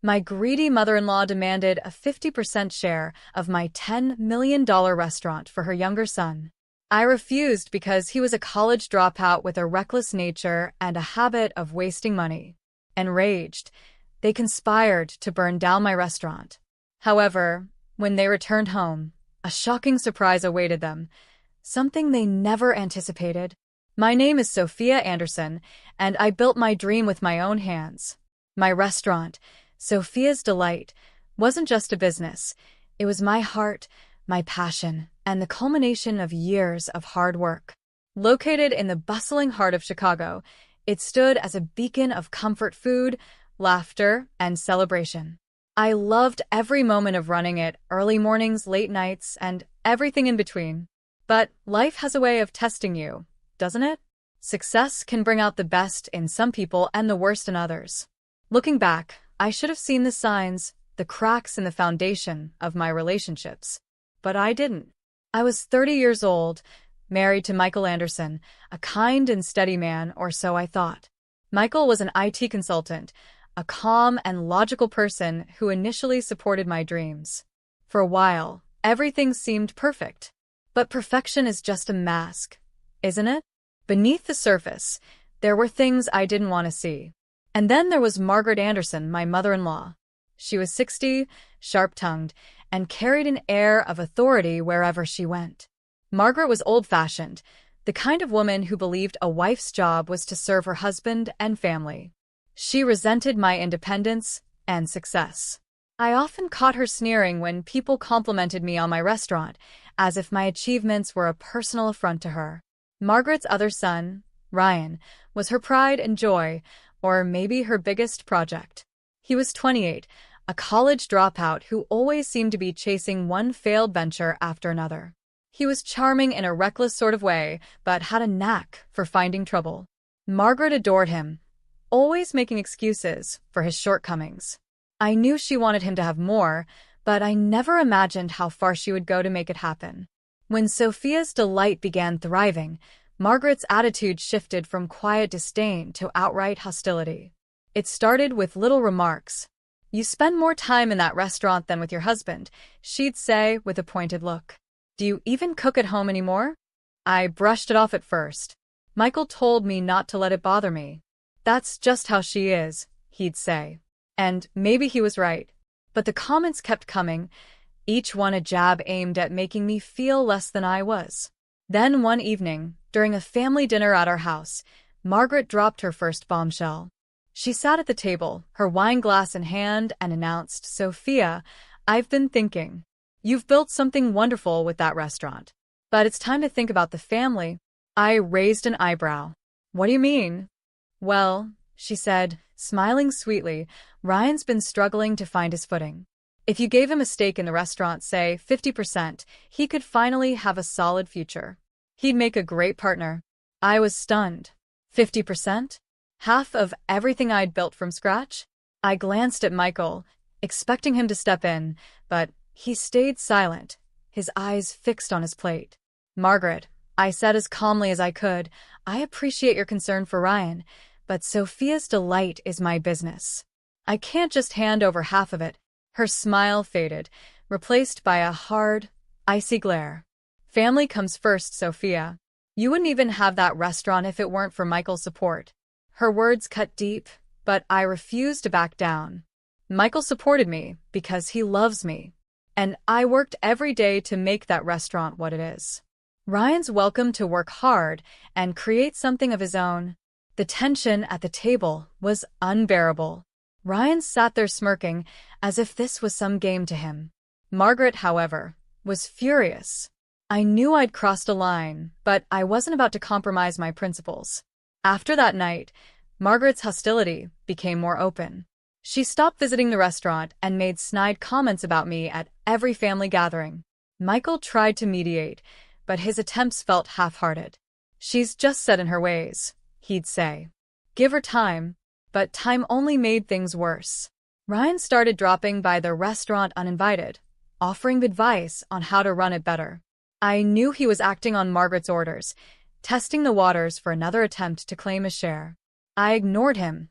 My greedy mother-in-law demanded a 50% share of my $10 million restaurant for her younger son. I refused because he was a college dropout with a reckless nature and a habit of wasting money. Enraged, they conspired to burn down my restaurant. However, when they returned home, a shocking surprise awaited them, something they never anticipated. My name is Sophia Anderson, and I built my dream with my own hands. My restaurant, Sophia's Delight, wasn't just a business. It was my heart, my passion, and the culmination of years of hard work. Located in the bustling heart of Chicago, it stood as a beacon of comfort food, laughter, and celebration. I loved every moment of running it, early mornings, late nights, and everything in between. But life has a way of testing you, doesn't it? Success can bring out the best in some people and the worst in others. Looking back, I should have seen the signs, the cracks in the foundation of my relationships. But I didn't. I was 30 years old, married to Michael Anderson, a kind and steady man, or so I thought. Michael was an IT consultant, a calm and logical person who initially supported my dreams. For a while, everything seemed perfect. But perfection is just a mask, isn't it? Beneath the surface, there were things I didn't want to see. And then there was Margaret Anderson, my mother-in-law. She was 60, sharp-tongued, and carried an air of authority wherever she went. Margaret was old-fashioned, the kind of woman who believed a wife's job was to serve her husband and family. She resented my independence and success. I often caught her sneering when people complimented me on my restaurant, as if my achievements were a personal affront to her. Margaret's other son, Ryan, was her pride and joy, or maybe her biggest project. He was 28, a college dropout who always seemed to be chasing one failed venture after another. He was charming in a reckless sort of way, but had a knack for finding trouble. Margaret adored him, always making excuses for his shortcomings. I knew she wanted him to have more, but I never imagined how far she would go to make it happen. When Sophia's Delight began thriving, Margaret's attitude shifted from quiet disdain to outright hostility. It started with little remarks. "You spend more time in that restaurant than with your husband," she'd say with a pointed look. "Do you even cook at home anymore?" I brushed it off at first. Michael told me not to let it bother me. "That's just how she is," he'd say. And maybe he was right. But the comments kept coming, each one a jab aimed at making me feel less than I was. Then one evening, during a family dinner at our house, Margaret dropped her first bombshell. She sat at the table, her wine glass in hand, and announced, "Sophia, I've been thinking. You've built something wonderful with that restaurant. But it's time to think about the family." I raised an eyebrow. "What do you mean?" "Well," she said, smiling sweetly, "Ryan's been struggling to find his footing. If you gave him a stake in the restaurant, say 50%, he could finally have a solid future. He'd make a great partner." I was stunned. 50%? Half of everything I'd built from scratch? I glanced at Michael, expecting him to step in, but he stayed silent, his eyes fixed on his plate. "Margaret," I said as calmly as I could, "I appreciate your concern for Ryan, but Sophia's Delight is my business. I can't just hand over half of it." Her smile faded, replaced by a hard, icy glare. "Family comes first, Sophia. You wouldn't even have that restaurant if it weren't for Michael's support." Her words cut deep, but I refused to back down. Michael supported me because he loves me, and I worked every day to make that restaurant what it is. Ryan's welcome to work hard and create something of his own. The tension at the table was unbearable. Ryan sat there smirking, as if this was some game to him. Margaret, however, was furious. I knew I'd crossed a line, but I wasn't about to compromise my principles. After that night, Margaret's hostility became more open. She stopped visiting the restaurant and made snide comments about me at every family gathering. Michael tried to mediate, but his attempts felt half-hearted. "She's just set in her ways," he'd say. "Give her time." But time only made things worse. Ryan started dropping by the restaurant uninvited, offering advice on how to run it better. I knew he was acting on Margaret's orders, testing the waters for another attempt to claim a share. I ignored him,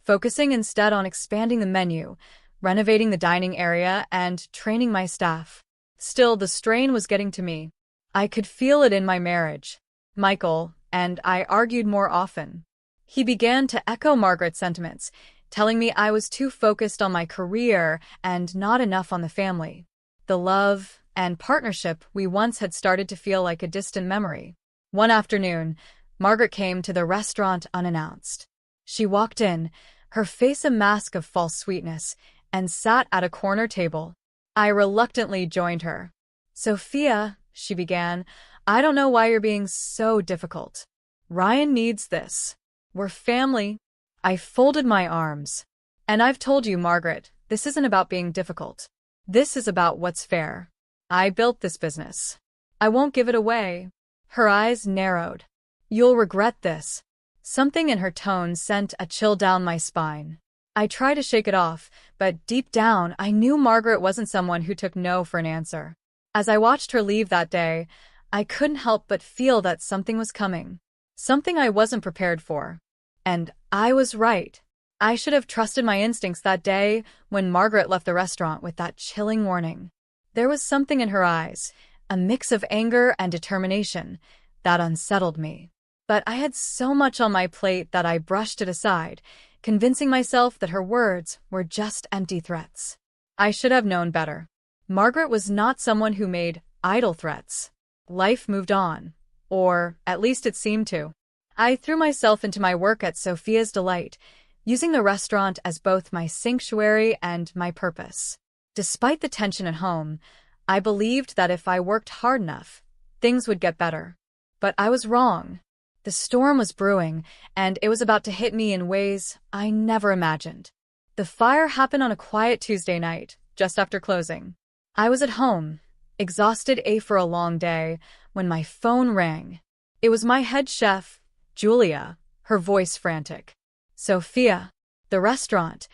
focusing instead on expanding the menu, renovating the dining area and training my staff. Still, the strain was getting to me. I could feel it in my marriage. Michael and I argued more often. He began to echo Margaret's sentiments, telling me I was too focused on my career and not enough on the family. The love and partnership we once had started to feel like a distant memory. One afternoon, Margaret came to the restaurant unannounced. She walked in, her face a mask of false sweetness, and sat at a corner table. I reluctantly joined her. "Sophia," she began, "I don't know why you're being so difficult. Ryan needs this. We're family." I folded my arms. "And I've told you, Margaret, this isn't about being difficult. This is about what's fair. I built this business. I won't give it away." Her eyes narrowed. "You'll regret this." Something in her tone sent a chill down my spine. I tried to shake it off, but deep down I knew Margaret wasn't someone who took no for an answer. As I watched her leave that day, I couldn't help but feel that something was coming. Something I wasn't prepared for. And I was right. I should have trusted my instincts that day when Margaret left the restaurant with that chilling warning. There was something in her eyes, a mix of anger and determination, that unsettled me. But I had so much on my plate that I brushed it aside, convincing myself that her words were just empty threats. I should have known better. Margaret was not someone who made idle threats. Life moved on, or at least it seemed to. I threw myself into my work at Sophia's Delight, using the restaurant as both my sanctuary and my purpose. Despite the tension at home, I believed that if I worked hard enough, things would get better. But I was wrong. The storm was brewing, and it was about to hit me in ways I never imagined. The fire happened on a quiet Tuesday night, just after closing. I was at home, exhausted for a long day, when my phone rang. It was my head chef, Julia, her voice frantic. "Sophia, the restaurant,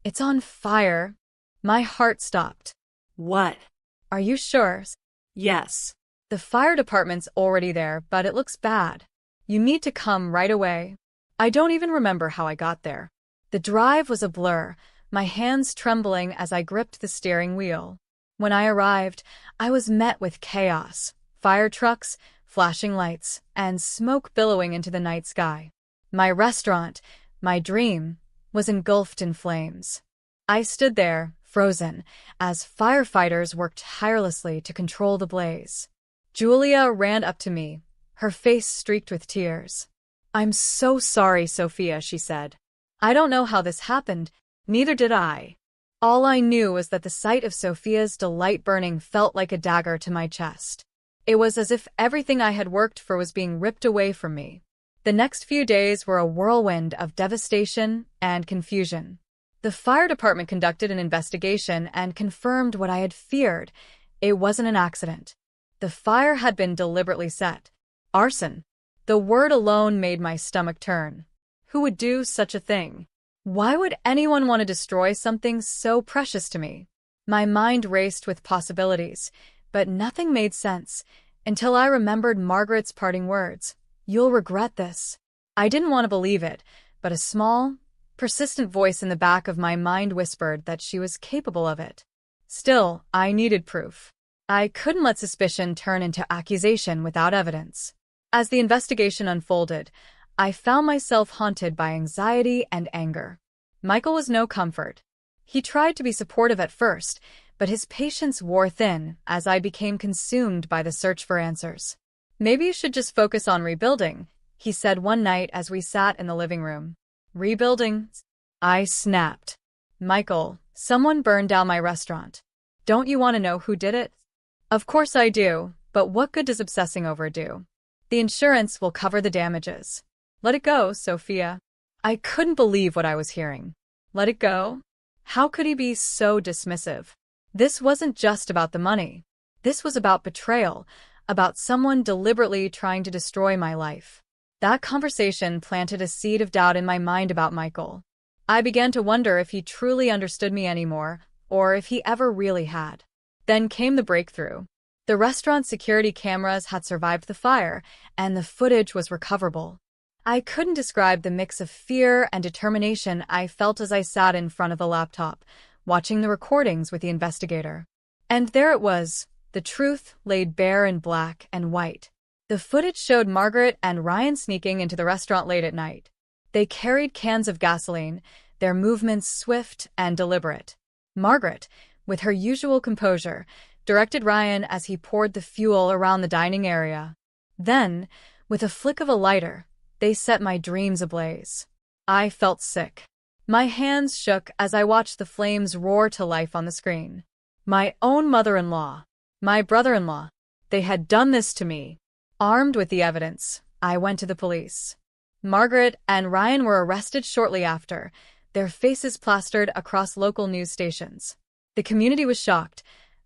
it's on fire." My heart stopped. What? "Are you sure?" Yes. "The fire department's already there, but it looks bad. You need to come right away." I don't even remember how I got there. The drive was a blur, my hands trembling as I gripped the steering wheel. When I arrived, I was met with chaos, fire trucks, flashing lights, and smoke billowing into the night sky. My restaurant, my dream, was engulfed in flames. I stood there, frozen, as firefighters worked tirelessly to control the blaze. Julia ran up to me, her face streaked with tears. "I'm so sorry, Sophia," she said. "I don't know how this happened, neither did I." All I knew was that the sight of Sophia's Delight burning felt like a dagger to my chest. It was as if everything I had worked for was being ripped away from me. The next few days were a whirlwind of devastation and confusion. The fire department conducted an investigation and confirmed what I had feared. It wasn't an accident. The fire had been deliberately set. Arson. The word alone made my stomach turn. Who would do such a thing? Why would anyone want to destroy something so precious to me? My mind raced with possibilities, but nothing made sense until I remembered Margaret's parting words. "You'll regret this." I didn't want to believe it, but a small, persistent voice in the back of my mind whispered that she was capable of it. Still, I needed proof. I couldn't let suspicion turn into accusation without evidence. As the investigation unfolded, I found myself haunted by anxiety and anger. Michael was no comfort. He tried to be supportive at first, but his patience wore thin as I became consumed by the search for answers. "Maybe you should just focus on rebuilding," he said one night as we sat in the living room. "Rebuilding?" I snapped. "Michael, someone burned down my restaurant. Don't you want to know who did it?" "Of course I do, but what good does obsessing over do? The insurance will cover the damages. Let it go, Sophia." I couldn't believe what I was hearing. Let it go? How could he be so dismissive? This wasn't just about the money. This was about betrayal, about someone deliberately trying to destroy my life. That conversation planted a seed of doubt in my mind about Michael. I began to wonder if he truly understood me anymore, or if he ever really had. Then came the breakthrough. The restaurant security cameras had survived the fire, and the footage was recoverable. I couldn't describe the mix of fear and determination I felt as I sat in front of the laptop, watching the recordings with the investigator. And there it was, the truth laid bare in black and white. The footage showed Margaret and Ryan sneaking into the restaurant late at night. They carried cans of gasoline, their movements swift and deliberate. Margaret, with her usual composure, directed Ryan as he poured the fuel around the dining area. Then, with a flick of a lighter, they set my dreams ablaze. I felt sick. My hands shook as I watched the flames roar to life on the screen. My own mother-in-law, my brother-in-law, they had done this to me. Armed with the evidence, I went to the police. Margaret and Ryan were arrested shortly after, their faces plastered across local news stations. The community was shocked.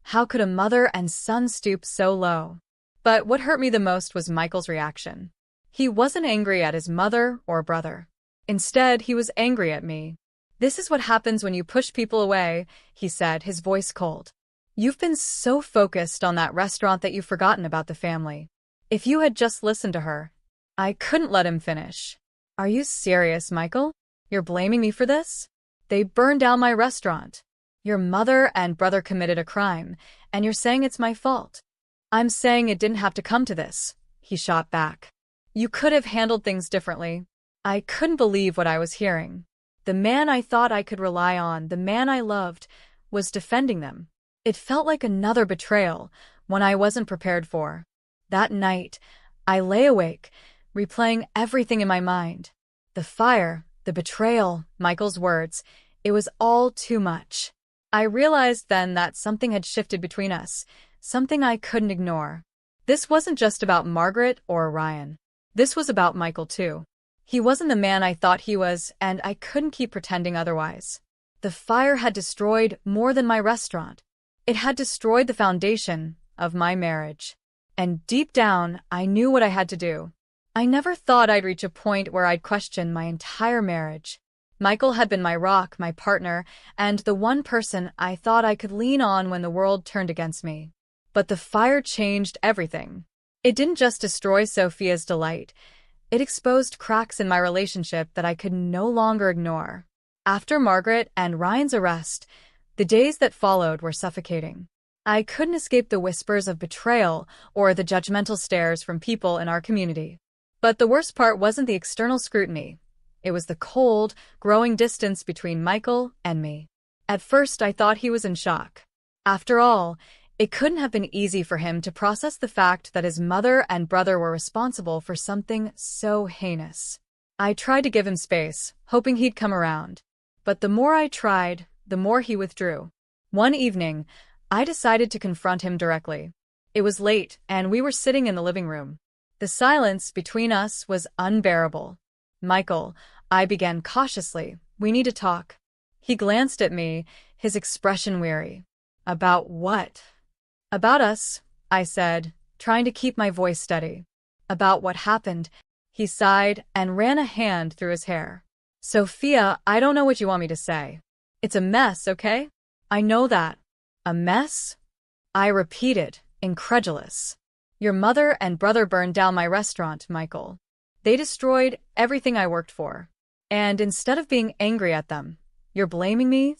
How could a mother and son stoop so low? But what hurt me the most was Michael's reaction. He wasn't angry at his mother or brother. Instead, he was angry at me. "This is what happens when you push people away," he said, his voice cold. "You've been so focused on that restaurant that you've forgotten about the family. If you had just listened to her." I couldn't let him finish. "Are you serious, Michael? You're blaming me for this? They burned down my restaurant. Your mother and brother committed a crime, and you're saying it's my fault." "I'm saying it didn't have to come to this," he shot back. "You could have handled things differently." I couldn't believe what I was hearing. The man I thought I could rely on, the man I loved, was defending them. It felt like another betrayal, one I wasn't prepared for. That night, I lay awake, replaying everything in my mind. The fire, the betrayal, Michael's words, it was all too much. I realized then that something had shifted between us, something I couldn't ignore. This wasn't just about Margaret or Ryan. This was about Michael too. He wasn't the man I thought he was, and I couldn't keep pretending otherwise. The fire had destroyed more than my restaurant. It had destroyed the foundation of my marriage. And deep down, I knew what I had to do. I never thought I'd reach a point where I'd question my entire marriage. Michael had been my rock, my partner, and the one person I thought I could lean on when the world turned against me. But the fire changed everything. It didn't just destroy Sophia's delight. It exposed cracks in my relationship that I could no longer ignore. After Margaret and Ryan's arrest, the days that followed were suffocating. I couldn't escape the whispers of betrayal or the judgmental stares from people in our community. But the worst part wasn't the external scrutiny. It was the cold, growing distance between Michael and me. At first, I thought he was in shock. After all, it couldn't have been easy for him to process the fact that his mother and brother were responsible for something so heinous. I tried to give him space, hoping he'd come around. But the more I tried, the more he withdrew. One evening, I decided to confront him directly. It was late, and we were sitting in the living room. The silence between us was unbearable. "Michael," I began cautiously, "we need to talk." He glanced at me, his expression weary. "About what?" "About us," I said, trying to keep my voice steady. "About what happened." He sighed and ran a hand through his hair. "Sophia, I don't know what you want me to say. It's a mess, okay? I know that." "A mess?" I repeated, incredulous. "Your mother and brother burned down my restaurant, Michael. They destroyed everything I worked for. And instead of being angry at them, you're blaming me?"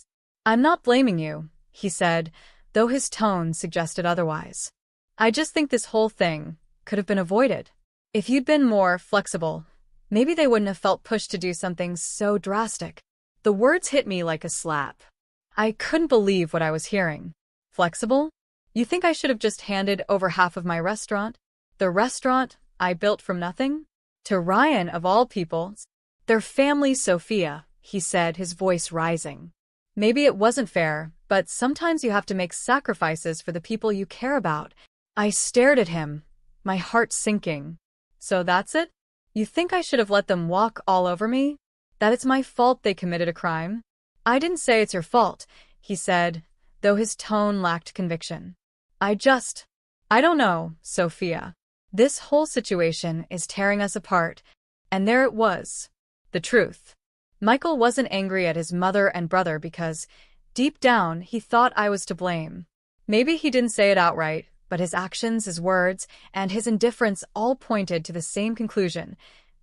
"I'm not blaming you," he said, though his tone suggested otherwise. "I just think this whole thing could have been avoided. If you'd been more flexible, maybe they wouldn't have felt pushed to do something so drastic." The words hit me like a slap. I couldn't believe what I was hearing. Flexible? You think I should have just handed over half of my restaurant? The restaurant I built from nothing? To Ryan, of all people. "Their family, Sophia," he said, his voice rising. "Maybe it wasn't fair, but sometimes you have to make sacrifices for the people you care about." I stared at him, my heart sinking. "So that's it? You think I should have let them walk all over me? That it's my fault they committed a crime?" "I didn't say it's your fault," he said, though his tone lacked conviction. I don't know, Sophia. This whole situation is tearing us apart." And there it was. The truth. Michael wasn't angry at his mother and brother because, deep down, he thought I was to blame. Maybe he didn't say it outright, but his actions, his words, and his indifference all pointed to the same conclusion.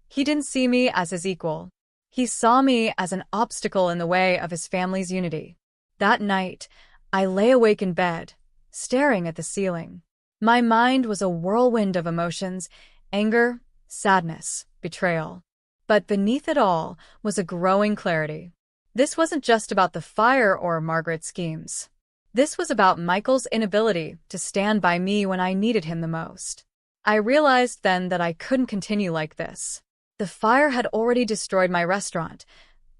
He didn't see me as his equal. He saw me as an obstacle in the way of his family's unity. That night, I lay awake in bed, staring at the ceiling. My mind was a whirlwind of emotions: anger, sadness, betrayal. But beneath it all was a growing clarity. This wasn't just about the fire or Margaret's schemes. This was about Michael's inability to stand by me when I needed him the most. I realized then that I couldn't continue like this. The fire had already destroyed my restaurant.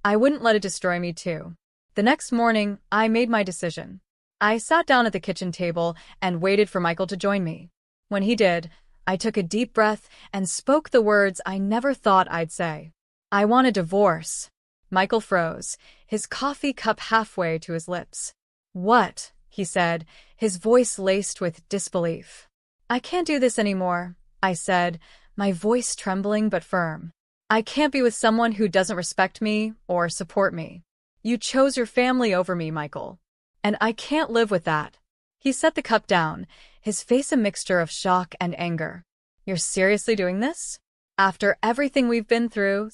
I wouldn't let it destroy me too. The next morning, I made my decision. I sat down at the kitchen table and waited for Michael to join me. When he did, I took a deep breath and spoke the words I never thought I'd say. "I want a divorce." Michael froze, his coffee cup halfway to his lips. "What?" he said, his voice laced with disbelief. "I can't do this anymore," I said, my voice trembling but firm. "I can't be with someone who doesn't respect me or support me. You chose your family over me, Michael. And I can't live with that." He set the cup down, his face a mixture of shock and anger. "You're seriously doing this? After everything we've been through?"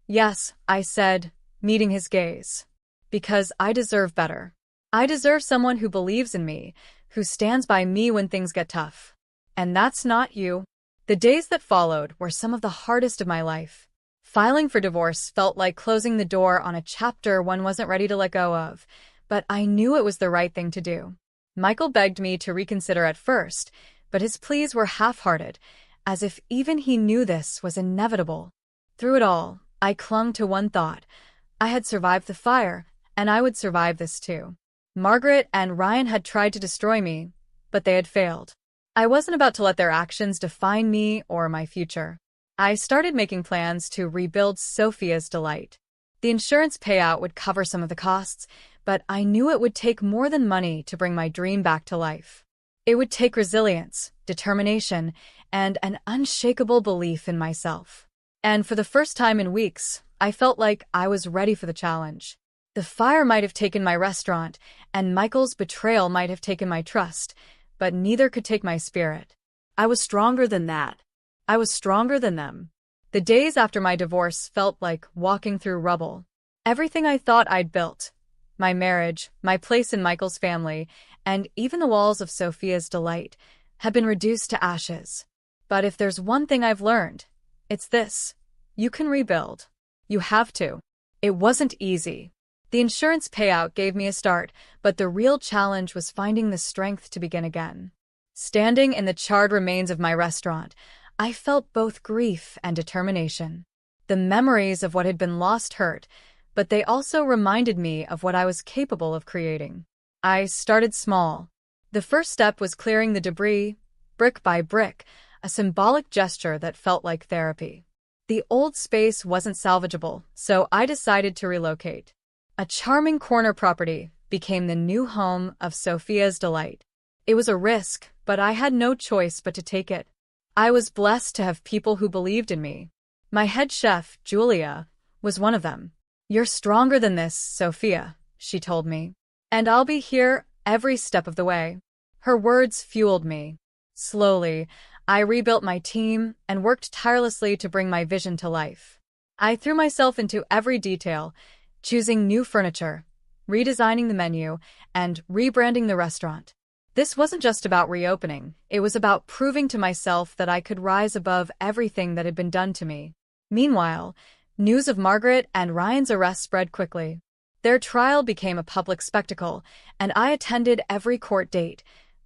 "Yes," I said, meeting his gaze. "Because I deserve better. I deserve someone who believes in me, who stands by me when things get tough. And that's not you." The days that followed were some of the hardest of my life. Filing for divorce felt like closing the door on a chapter one wasn't ready to let go of, but I knew it was the right thing to do. Michael begged me to reconsider at first, but his pleas were half-hearted, as if even he knew this was inevitable. Through it all, I clung to one thought: I had survived the fire, and I would survive this too. Margaret and Ryan had tried to destroy me, but they had failed. I wasn't about to let their actions define me or my future. I started making plans to rebuild Sophia's Delight. The insurance payout would cover some of the costs, but I knew it would take more than money to bring my dream back to life. It would take resilience, determination, and an unshakable belief in myself. And for the first time in weeks, I felt like I was ready for the challenge. The fire might have taken my restaurant, and Michael's betrayal might have taken my trust, but neither could take my spirit. I was stronger than that. I was stronger than them. The days after my divorce felt like walking through rubble. Everything I thought I'd built, my marriage, my place in Michael's family, and even the walls of Sophia's Delight, had been reduced to ashes. But if there's one thing I've learned, it's this: you can rebuild. You have to. It wasn't easy. The insurance payout gave me a start, but the real challenge was finding the strength to begin again. Standing in the charred remains of my restaurant, I felt both grief and determination. The memories of what had been lost hurt, but they also reminded me of what I was capable of creating. I started small. The first step was clearing the debris, brick by brick, a symbolic gesture that felt like therapy. The old space wasn't salvageable, so I decided to relocate. A charming corner property became the new home of Sophia's Delight. It was a risk, but I had no choice but to take it. I was blessed to have people who believed in me. My head chef, Julia, was one of them. "You're stronger than this, Sophia," she told me. "And I'll be here every step of the way." Her words fueled me. Slowly, I rebuilt my team and worked tirelessly to bring my vision to life. I threw myself into every detail, choosing new furniture, redesigning the menu, and rebranding the restaurant. This wasn't just about reopening, it was about proving to myself that I could rise above everything that had been done to me. Meanwhile, news of Margaret and Ryan's arrest spread quickly. Their trial became a public spectacle, and I attended every court date,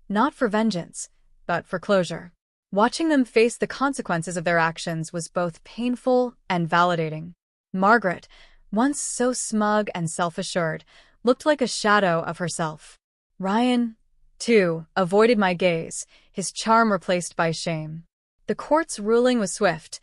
not for vengeance, but for closure. Watching them face the consequences of their actions was both painful and validating. Margaret, once so smug and self-assured, looked like a shadow of herself. Ryan, too, avoided my gaze, his charm replaced by shame. The court's ruling was swift.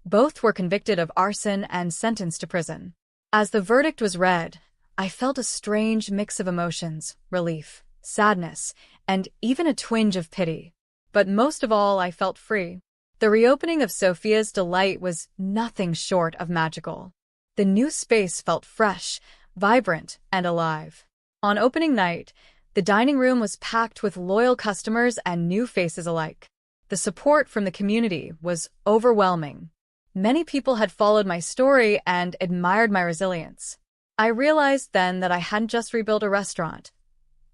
Both were convicted of arson and sentenced to prison. As the verdict was read, I felt a strange mix of emotions: relief, sadness, and even a twinge of pity. But most of all, I felt free. The reopening of Sophia's Delight was nothing short of magical. The new space felt fresh, vibrant, and alive. On opening night, the dining room was packed with loyal customers and new faces alike. The support from the community was overwhelming. Many people had followed my story and admired my resilience. I realized then that I hadn't just rebuilt a restaurant.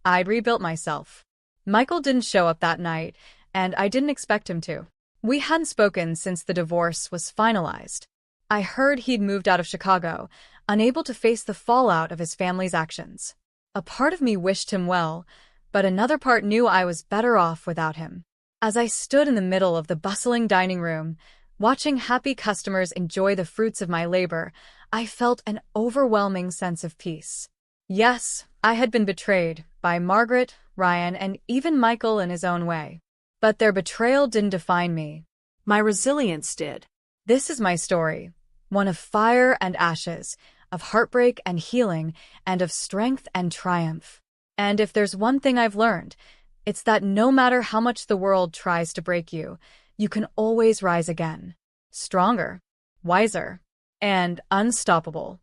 I'd rebuilt myself. Michael didn't show up that night, and I didn't expect him to. We hadn't spoken since the divorce was finalized. I heard he'd moved out of Chicago, unable to face the fallout of his family's actions. A part of me wished him well, but another part knew I was better off without him. As I stood in the middle of the bustling dining room, watching happy customers enjoy the fruits of my labor, I felt an overwhelming sense of peace. Yes, I had been betrayed by Margaret, Ryan, and even Michael in his own way. But their betrayal didn't define me. My resilience did. This is my story, one of fire and ashes, of heartbreak and healing, and of strength and triumph. And if there's one thing I've learned, it's that no matter how much the world tries to break you, you can always rise again. Stronger, wiser, and unstoppable.